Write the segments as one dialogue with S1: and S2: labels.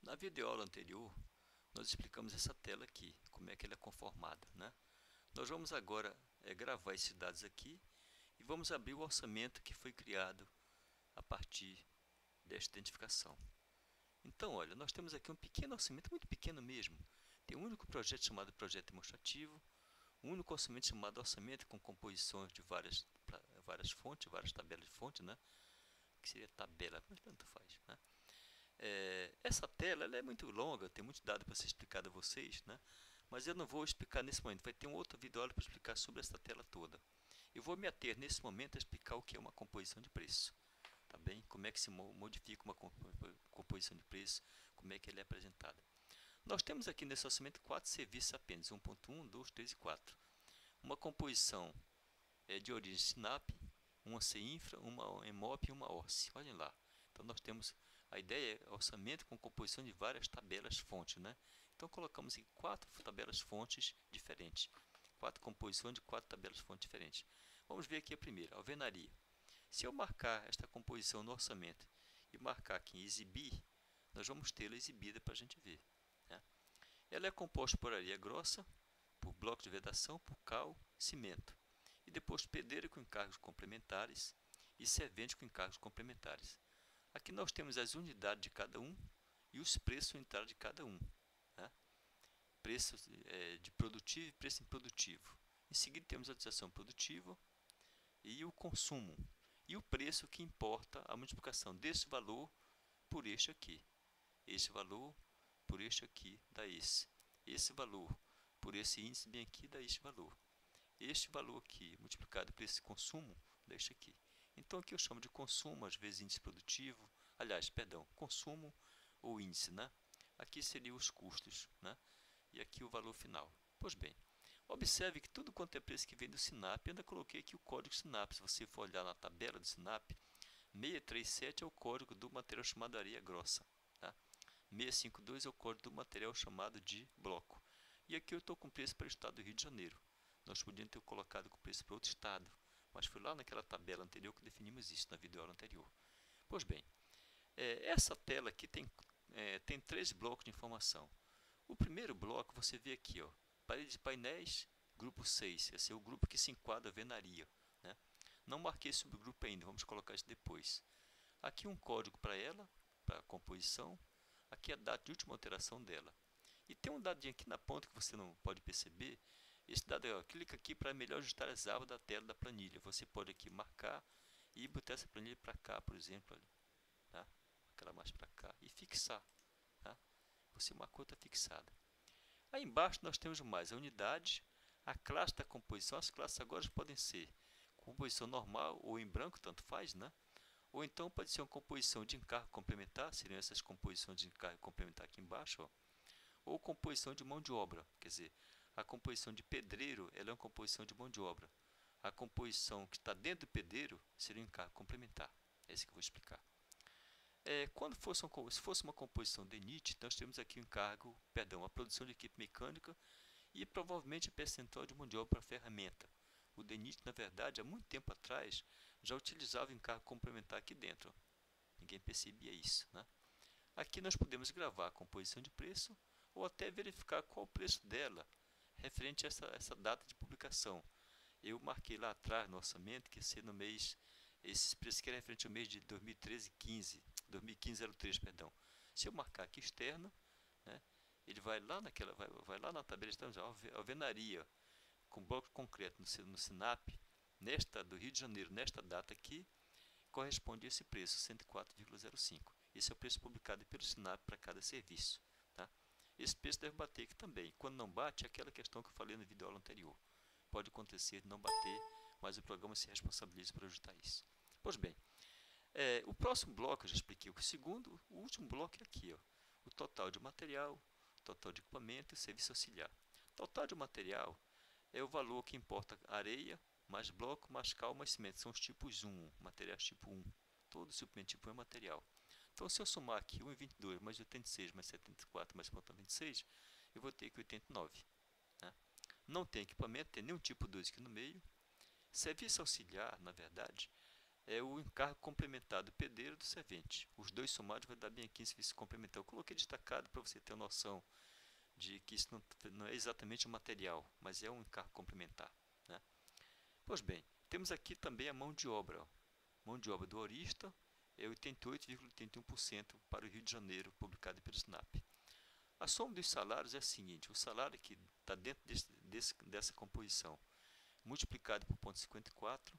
S1: Na videoaula anterior, nós explicamos essa tela aqui, como é que ela é conformada, né? Nós vamos agora gravar esses dados aqui e vamos abrir o orçamento que foi criado a partir desta identificação. Então, olha, nós temos aqui um pequeno orçamento, muito pequeno mesmo. Tem um único projeto chamado projeto demonstrativo, um único orçamento chamado orçamento com composições de várias fontes, várias tabelas de fonte, né? Que seria tabela, mas tanto faz, né? Essa tela ela é muito longa, tem muito dado para ser explicado a vocês, né? Mas eu não vou explicar nesse momento, vai ter um outro vídeo para explicar sobre essa tela toda. Eu vou me ater nesse momento a explicar o que é uma composição de preço, tá bem? Como é que se modifica uma composição de preço, como é que ela é apresentada. Nós temos aqui nesse orçamento 4 serviços apenas, 1.1, 2, 3 e 4. Uma composição de origem SINAP, uma CINFRA, uma EMOP e uma ORCE. Olhem lá. Então nós temos a ideia é orçamento com composição de várias tabelas fontes, né? Então colocamos aqui 4 tabelas fontes diferentes, 4 composições de 4 tabelas fontes diferentes. Vamos ver aqui a primeira, alvenaria. Se eu marcar esta composição no orçamento e marcar aqui em exibir, nós vamos tê-la exibida para a gente ver, né? Ela é composta por areia grossa, por bloco de vedação, por cal, cimento. E depois pedreiro com encargos complementares e servente com encargos complementares. Aqui nós temos as unidades de cada um e os preços unitários de cada um, né? Preço de produtivo e preço improdutivo. Em seguida temos a utilização produtiva e o consumo. E o preço que importa a multiplicação desse valor por este aqui. Este valor por este aqui dá esse. Esse valor por esse índice bem aqui dá este valor. Este valor aqui multiplicado por esse consumo dá este aqui. Então aqui eu chamo de consumo, às vezes índice produtivo, aliás, perdão, consumo ou índice, né? Aqui seriam os custos, né? E aqui o valor final. Pois bem, observe que tudo quanto é preço que vem do SINAP, eu ainda coloquei aqui o código SINAP. Se você for olhar na tabela do SINAP, 637 é o código do material chamado areia grossa, tá? 652 é o código do material chamado de bloco. E aqui eu estou com preço para o estado do Rio de Janeiro. Nós podíamos ter colocado com preço para outro estado, mas foi lá naquela tabela anterior que definimos isso, na videoaula anterior. Pois bem, essa tela aqui tem 3 blocos de informação. O primeiro bloco você vê aqui, ó, parede de painéis, grupo 6, esse é o grupo que se enquadra a alvenaria, né? Não marquei subgrupo ainda, vamos colocar isso depois. Aqui um código para ela, para a composição, aqui a data de última alteração dela. E tem um dadinho aqui na ponta que você não pode perceber. Esse dado, ó, clica aqui para melhor ajustar as abas da tela da planilha. Você pode aqui marcar e botar essa planilha para cá, por exemplo, tá? Aquela mais para cá e fixar, tá? Você marcou, está fixada. Aí embaixo nós temos mais a unidade, a classe da composição. As classes agora podem ser composição normal ou em branco, tanto faz, né? Ou então pode ser uma composição de encargo complementar, seriam essas composições de encargo complementar aqui embaixo, ó. Ou composição de mão de obra, quer dizer, a composição de pedreiro ela é uma composição de mão de obra. A composição que está dentro do pedreiro seria um encargo complementar. É isso que eu vou explicar. Se fosse uma composição de NIT, nós temos aqui o encargo, perdão, a produção de equipe mecânica e provavelmente percentual de mão de obra para ferramenta. O DENIT, na verdade, há muito tempo atrás, já utilizava o encargo complementar aqui dentro. Ninguém percebia isso, né? Aqui nós podemos gravar a composição de preço ou até verificar qual o preço dela referente a essa data de publicação. Eu marquei lá atrás no orçamento que ia ser no mês, esses preços que era referente ao mês de 2013-15, 2015-03, perdão. Se eu marcar aqui externo, né, ele vai lá vai lá na tabela de alvenaria, com bloco concreto no SINAP, nesta do Rio de Janeiro, nesta data aqui, corresponde a esse preço, 104,05. Esse é o preço publicado pelo SINAP para cada serviço, tá? Esse preço deve bater aqui também. Quando não bate, é aquela questão que eu falei no vídeo aula anterior. Pode acontecer de não bater, mas o programa se responsabiliza por ajustar isso. Pois bem, o próximo bloco, eu já expliquei o segundo, o último bloco é aqui, ó, o total de material, total de equipamento e serviço auxiliar. Total de material é o valor que importa areia, mais bloco, mais cal, mais cimento. São os tipos 1, materiais tipo 1. Todo suplemento tipo 1 é material. Então, se eu somar aqui 1,22 mais 86 mais 74 mais 26, eu vou ter aqui 89. Né? Não tem equipamento, tem nenhum tipo 2 aqui no meio. Serviço auxiliar, na verdade, é o encargo complementar do pedreiro e do servente. Os dois somados vai dar bem aqui em serviço complementar. Eu coloquei destacado para você ter noção de que isso não é exatamente um material, mas é um encargo complementar, né? Pois bem, temos aqui também a mão de obra. Ó. Mão de obra do Orista é 88,81% para o Rio de Janeiro, publicado pelo SNAP. A soma dos salários é a seguinte: o salário que está dentro dessa composição, multiplicado por 0,54,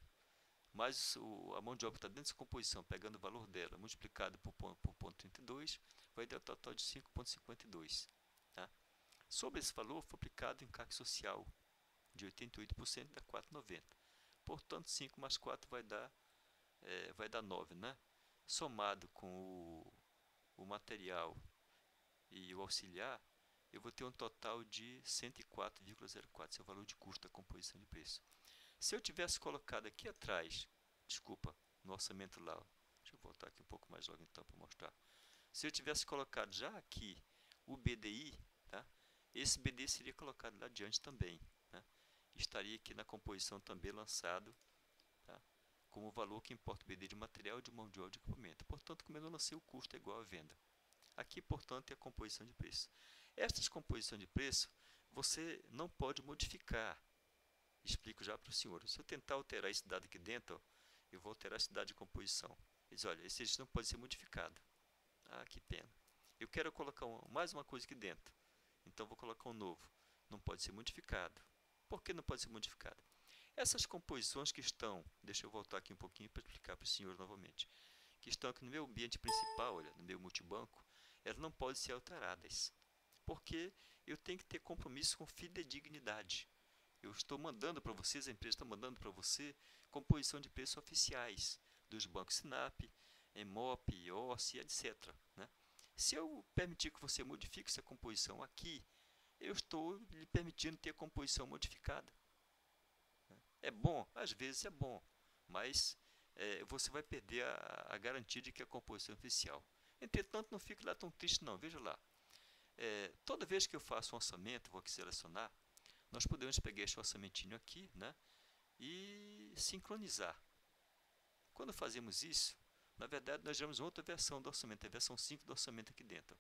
S1: mais a mão de obra que está dentro dessa composição, pegando o valor dela, multiplicado por 0,32, vai dar um total de 5,52. Tá? Sobre esse valor, foi aplicado o encargo social de 88%, dá 4,90. Portanto, 5 mais 4 vai dar 9, né? Somado com o material e o auxiliar, eu vou ter um total de 104,04, esse é o valor de custo da composição de preço. Se eu tivesse colocado aqui atrás, desculpa, no orçamento lá, deixa eu voltar aqui um pouco mais logo então para mostrar. Se eu tivesse colocado já aqui o BDI, tá? Esse BDI seria colocado lá adiante também, né? Estaria aqui na composição também lançado, tá? Como o valor que importa o BDI de material, de mão de obra, de equipamento. Portanto, como eu não lancei, o custo é igual à venda. Aqui, portanto, é a composição de preço. Estas composições de preço, você não pode modificar. Explico já para o senhor. Se eu tentar alterar esse dado aqui dentro, ó, eu vou alterar esse dado de composição. Ele diz, olha, esse registro não pode ser modificado. Ah, que pena. Eu quero colocar mais uma coisa aqui dentro. Então, vou colocar um novo. Não pode ser modificado. Por que não pode ser modificado? Essas composições que estão, deixa eu voltar aqui um pouquinho para explicar para o senhor novamente, que estão aqui no meu ambiente principal, olha, no meu multibanco, elas não podem ser alteradas, porque eu tenho que ter compromisso com fidedignidade. Eu estou mandando para vocês, a empresa está mandando para você composição de preços oficiais dos bancos Sinap, Emop, OSSI, etc. Né? Se eu permitir que você modifique essa composição aqui, eu estou lhe permitindo ter a composição modificada. É bom? Às vezes é bom, mas você vai perder a garantia de que a composição é oficial. Entretanto, não fique lá tão triste não, veja lá. Toda vez que eu faço um orçamento, vou aqui selecionar, nós podemos pegar este orçamentinho aqui, né, e sincronizar. Quando fazemos isso, na verdade nós geramos outra versão do orçamento, a versão 5 do orçamento aqui dentro.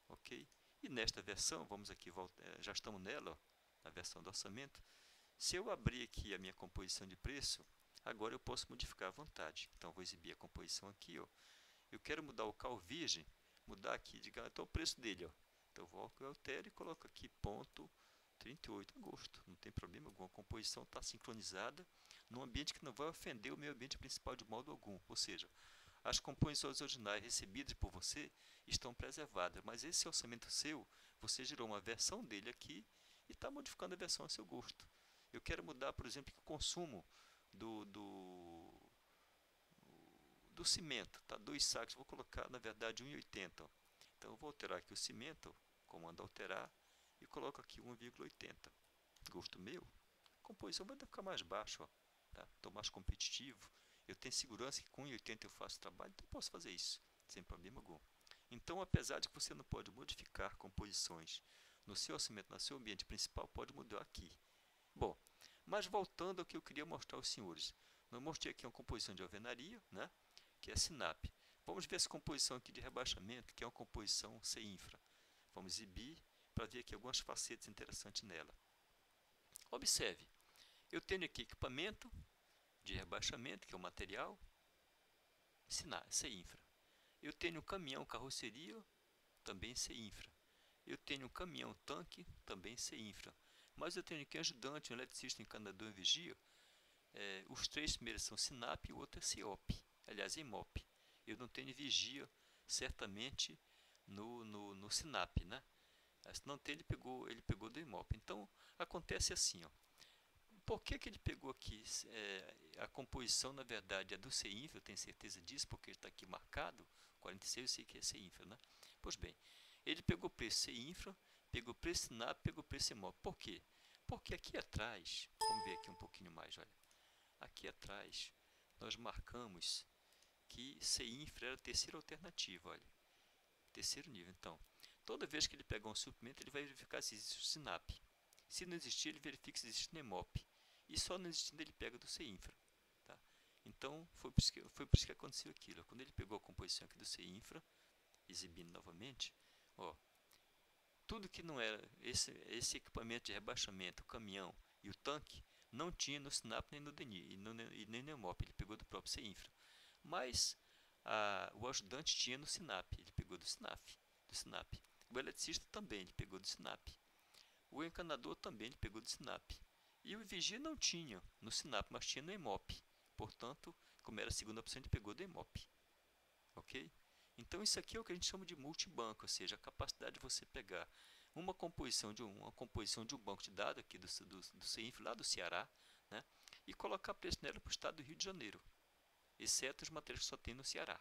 S1: Ok? E nesta versão, vamos aqui, já estamos nela, ó, na versão do orçamento. Se eu abrir aqui a minha composição de preço, agora eu posso modificar à vontade. Então, vou exibir a composição aqui. Ó. Eu quero mudar o cal virgem, mudar aqui, digamos, então o preço dele. Ó. Então, eu altero e coloco aqui ponto 38 a gosto. Não tem problema algum. A composição está sincronizada num ambiente que não vai ofender o meu ambiente principal de modo algum. Ou seja, as composições originais recebidas por você estão preservadas, mas esse orçamento seu, você gerou uma versão dele aqui e está modificando a versão a seu gosto. Eu quero mudar, por exemplo, o consumo do cimento, tá? 2 sacos, vou colocar, na verdade, 1,80. Então, eu vou alterar aqui o cimento, comando alterar, e coloco aqui 1,80. Gosto meu, a composição vai ficar mais baixa, ó, tá? Estou mais competitivo. Eu tenho segurança que com 1,80 eu faço trabalho, então eu posso fazer isso, sem problema algum. Então, apesar de que você não pode modificar composições no seu orçamento, no seu ambiente principal, pode mudar aqui. Bom, mas voltando ao que eu queria mostrar aos senhores. Eu mostrei aqui uma composição de alvenaria, né, que é Sinap. Vamos ver essa composição aqui de rebaixamento, que é uma composição C-infra. Vamos exibir para ver aqui algumas facetas interessantes nela. Observe, eu tenho aqui equipamento de rebaixamento, que é o material, C-infra. Eu tenho caminhão carroceria, também C-infra. Eu tenho um caminhão tanque, também C-infra. Mas eu tenho aqui ajudante, um eletricista, encanador e vigia. Os 3 primeiros são Sinap e o outro é CIOP. Aliás, Emop. Eu não tenho vigia, certamente, no Sinap, né? Se não tem, ele pegou do Emop. Então, acontece assim, ó. Por que ele pegou aqui? A composição, na verdade, é do C-infra, eu tenho certeza disso, porque está aqui marcado. 46, eu sei que é C-infra, né? Pois bem, ele pegou preço C-infra, pegou preço Sinap, pegou preço Emop. Por quê? Porque aqui atrás, vamos ver aqui um pouquinho mais, olha. Aqui atrás, nós marcamos que C-infra era a terceira alternativa, olha. Terceiro nível, então. Toda vez que ele pegar um suplemento, ele vai verificar se existe o Sinap. Se não existir, ele verifica se existe o Emop. E só não existindo, ele pega do C-infra. Tá? Então, foi por isso que aconteceu aquilo. Quando ele pegou a composição aqui do CINFRA, exibindo novamente, ó, tudo que não era esse equipamento de rebaixamento, o caminhão e o tanque, não tinha no SINAP nem no DENI, e nem no EMOP, ele pegou do próprio CINFRA. Mas o ajudante tinha no SINAP, ele pegou do SINAP. O eletricista também, ele pegou do SINAP. O encanador também, ele pegou do SINAP. E o vigia não tinha no SINAP, mas tinha no EMOP. Portanto, como era a segunda opção, ele pegou do EMOP. Ok? Então, isso aqui é o que a gente chama de multibanco, ou seja, a capacidade de você pegar uma composição de um banco de dados aqui do CINF, lá do Ceará, né, e colocar preço nela para o estado do Rio de Janeiro, exceto os materiais que só tem no Ceará.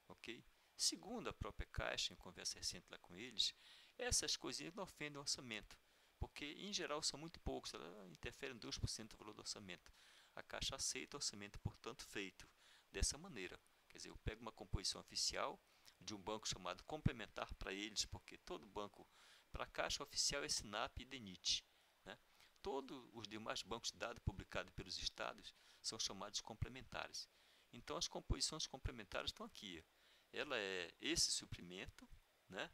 S1: Ok? Segundo a própria Caixa, em conversa recente lá com eles, essas coisinhas não ofendem o orçamento, porque em geral são muito poucos, ela interfere em 2% do valor do orçamento. A Caixa aceita o orçamento, portanto, feito dessa maneira. Quer dizer, eu pego uma composição oficial de um banco chamado complementar para eles, porque todo banco, para a Caixa oficial é SINAP e DENIT. Né? Todos os demais bancos de dados publicados pelos estados são chamados complementares. Então, as composições complementares estão aqui. Ela é esse suprimento, né,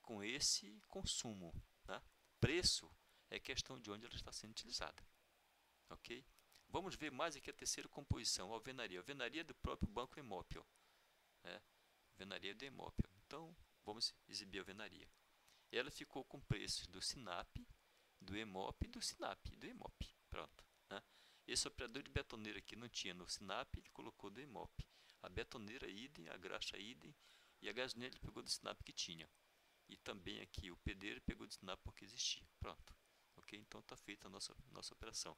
S1: com esse consumo. Né? Preço é questão de onde ela está sendo utilizada. Ok? Vamos ver mais aqui a terceira composição, a alvenaria. A alvenaria é do próprio banco EMOP. Alvenaria do EMOP. Então, vamos exibir a alvenaria. Ela ficou com preços do SINAP, do EMOP e do SINAP, do EMOP. Pronto. Né? Esse operador de betoneira aqui não tinha no SINAP, ele colocou do EMOP. A betoneira idem, a graxa idem, e a gasolineira ele pegou do SINAP que tinha. E também aqui o pedreiro pegou do SINAP porque existia. Pronto. Ok? Então está feita a nossa operação.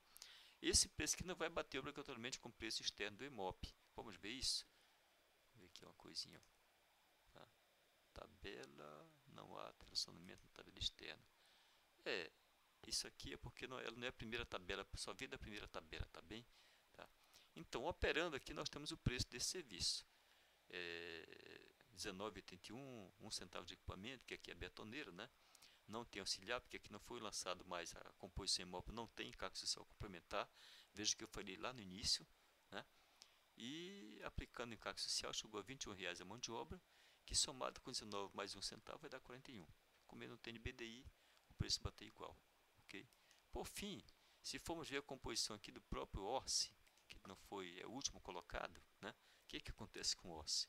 S1: Esse preço aqui não vai bater obrigatoriamente com o preço externo do EMOP. Vamos ver isso? Vou ver aqui uma coisinha. Tá? Tabela, não há relacionamento na tabela externa. Isso aqui é porque ela não é a primeira tabela, só vem da primeira tabela, tá bem? Tá? Então, operando aqui, nós temos o preço desse serviço. R$19,81, 1 centavo de equipamento, que aqui é betoneira, né? Não tem auxiliar, porque aqui não foi lançado mais a composição imóvel, não tem encargo social complementar. Veja que eu falei lá no início, né? E aplicando encargo social, chegou a R$21 a mão de obra, que somado com 19 mais 1 centavo vai dar 41. Como não tem BDI, o preço bater igual. Okay? Por fim, se formos ver a composição aqui do próprio ORCE, que não foi o último colocado, né? O que acontece com o ORCE?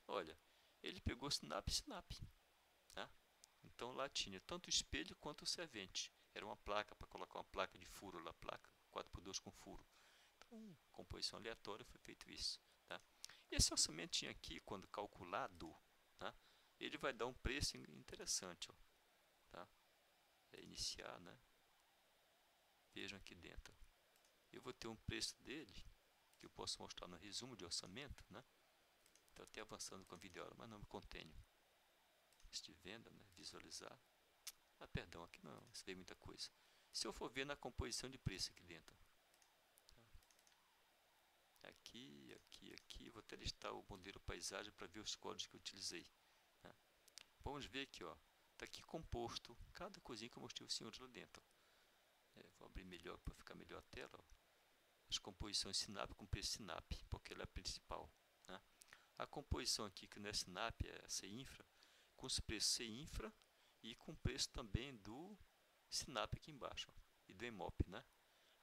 S1: Olha, ele pegou SINAP e SINAP. Tá? Então lá tinha tanto o espelho quanto o servente. Era uma placa para colocar uma placa de furo lá, placa 4x2 com furo. Então, composição aleatória foi feito isso. Tá? Esse orçamento tinha aqui, quando calculado, tá? Ele vai dar um preço interessante. Ó, tá? Iniciar, né? Vejam aqui dentro. Eu vou ter um preço dele, que eu posso mostrar no resumo de orçamento, né? Estou até avançando com a videoaula, mas não me contenho. De venda, né? Visualizar. Perdão, aqui não se vê muita coisa. Se eu for ver na composição de preço aqui dentro. Tá? Aqui, vou até listar o modelo paisagem para ver os códigos que eu utilizei. Tá? Vamos ver aqui, ó. Tá aqui composto, cada coisinha que eu mostrei os senhores lá dentro. Vou abrir melhor para ficar melhor a tela. Ó. As composições SINAP com preço SINAP, porque ela é a principal. Né? A composição aqui que não é SINAP, é a CINFRA, com os preços CINFRA e com o preço também do SINAP aqui embaixo, ó, e do EMOP, né?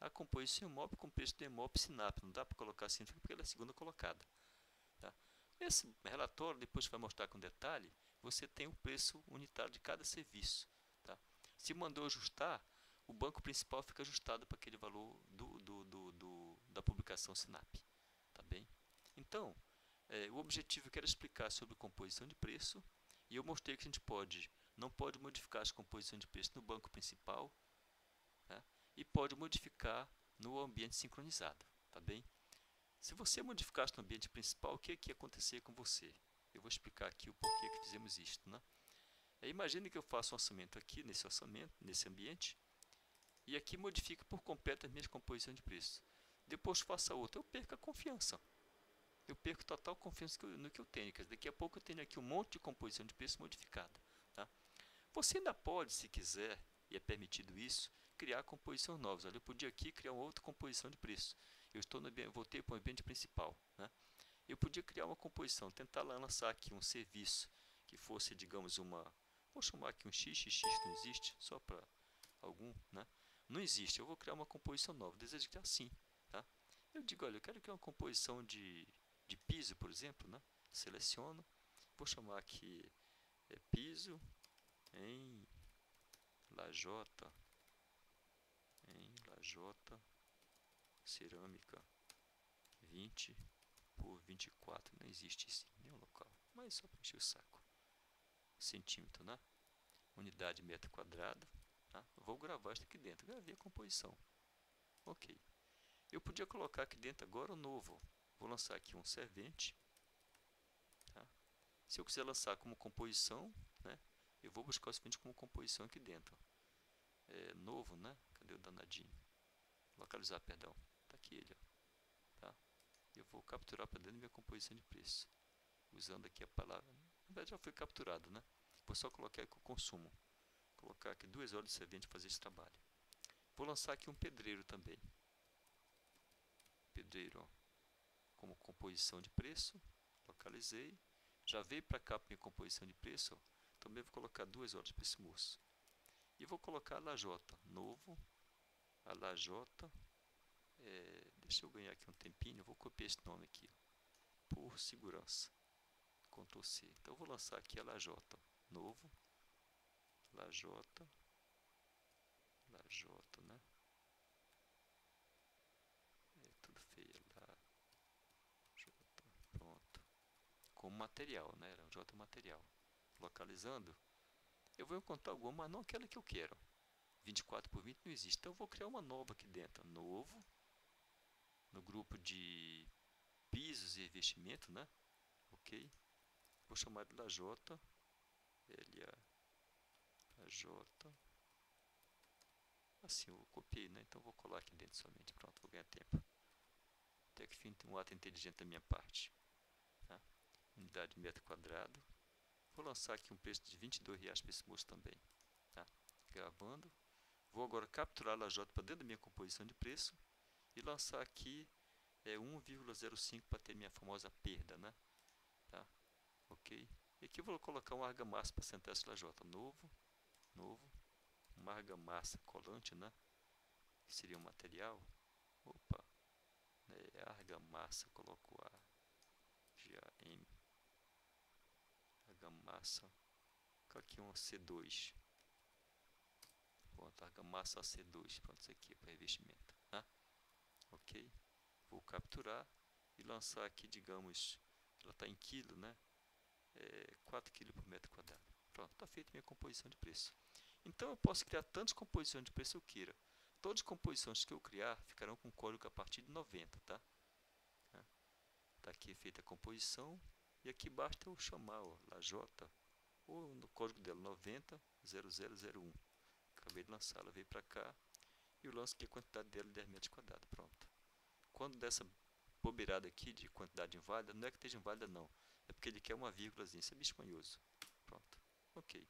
S1: A composição EMOP com o preço do EMOP SINAP, não dá para colocar CINFRA porque ela é a segunda colocada. Tá? Esse relatório, depois vai mostrar com detalhe, você tem o preço unitário de cada serviço. Tá? Se mandou ajustar, o banco principal fica ajustado para aquele valor da publicação SINAP. Tá bem? Então, o objetivo eu quero explicar sobre composição de preço, e eu mostrei que a gente não pode modificar as composições de preço no banco principal, né? E pode modificar no ambiente sincronizado. Tá bem? Se você modificasse no ambiente principal, o que ia acontecer com você? Eu vou explicar aqui o porquê que fizemos isto. Né? Imagine que eu faço um orçamento aqui, nesse ambiente, e aqui modifique por completo as minhas composições de preço. Depois faça outra, eu perco a confiança. Eu perco total confiança no que eu tenho. Quer dizer, daqui a pouco eu tenho aqui um monte de composição de preço modificada. Tá? Você ainda pode, se quiser, e é permitido isso, criar composições novas. Olha, eu podia aqui criar uma outra composição de preço. voltei para o ambiente principal, né? Eu podia criar uma composição, tentar lançar aqui um serviço que fosse, digamos, vou chamar aqui um XXX, não existe, só para algum, né? Não existe, eu vou criar uma composição nova, desejo criar assim, tá? Eu digo, olha, eu quero criar uma composição de piso, por exemplo, né? Seleciono, vou chamar aqui piso em lajota, cerâmica 20 por 24, não existe isso em nenhum local, mas só para encher o saco. Centímetro, né? Unidade metro quadrado, tá? Vou gravar isso aqui dentro, gravei a composição. Ok. Eu podia colocar aqui dentro agora o novo. Vou lançar aqui um servente, tá? Se eu quiser lançar como composição, né? Eu vou buscar o servente como composição aqui dentro. Novo, né? Cadê o danadinho? Localizar, perdão. Tá aqui ele, ó. Tá? Eu vou capturar para dentro da minha composição de preço. Usando aqui a palavra. Na verdade já foi capturado, né? Vou só colocar aqui o consumo. Vou colocar aqui 2 horas de servente para fazer esse trabalho. Vou lançar aqui um pedreiro também. Pedreiro, ó, como composição de preço. Localizei. Já veio para cá para minha composição de preço. Ó. Também vou colocar 2 horas para esse moço. E vou colocar a lajota. Novo. A lajota. Deixa eu ganhar aqui um tempinho. Eu vou copiar esse nome aqui, ó, por segurança. Ctrl C. Então eu vou lançar aqui a lajota. Novo. Lajota, né? Tudo feio. Lajota, pronto. Como material, né? Era J material. Localizando, eu vou encontrar alguma, mas não aquela que eu quero. 24 por 20 não existe. Então eu vou criar uma nova aqui dentro. Novo. No grupo de pisos e revestimento, né? Ok. Vou chamar de lajota. Lajota. Assim, eu copiei, né? Então vou colar aqui dentro somente. Pronto, vou ganhar tempo. Até que fim um ato inteligente da minha parte. Tá? Unidade de metro quadrado. Vou lançar aqui um preço de R$22 para esse moço também. Tá? Gravando. Vou agora capturar a lajota para dentro da minha composição de preço. E lançar aqui 1,05 para ter minha famosa perda, né? Tá? Ok. E aqui eu vou colocar uma argamassa para sentar essa lajota. Novo. Uma argamassa colante, né? Que seria um material. Opa. Argamassa, coloco a GAM. Argamassa. Aqui um C2. Pronto, argamassa C2. Pronto, isso aqui é para revestimento. Né? Ok. Vou capturar e lançar aqui, digamos, ela está em quilo, né? 4 kg por metro quadrado. Pronto, está feita minha composição de preço. Então eu posso criar tantas composições de preço eu queira. Todas as composições que eu criar ficarão com código a partir de 90, tá? Está aqui feita a composição e aqui basta eu chamar lajota ou no código dela 900001. Acabei de lançá-la, veio para cá e eu lanço aqui a quantidade dela de 10 metros quadrados. Pronto. Quando dessa bobeirada aqui de quantidade inválida, não é que esteja inválida não, é porque ele quer uma vírgulazinha, isso é bicho manhoso. Pronto, ok.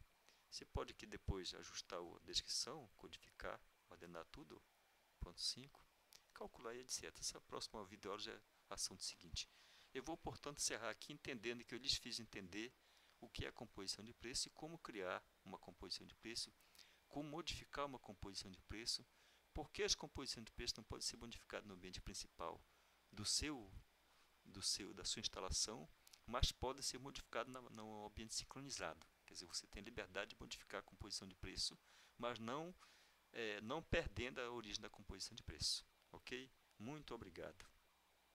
S1: Você pode aqui depois ajustar a descrição, codificar, ordenar tudo, ponto 5, calcular e etc. Essa próxima videoaula já é assunto seguinte. Eu vou, portanto, encerrar aqui entendendo que eu lhes fiz entender o que é a composição de preço e como criar uma composição de preço, como modificar uma composição de preço, por que as composições de preço não podem ser modificadas no ambiente principal da sua instalação, mas podem ser modificadas no ambiente sincronizado. Quer dizer, você tem liberdade de modificar a composição de preço, mas não perdendo a origem da composição de preço. Ok? Muito obrigado.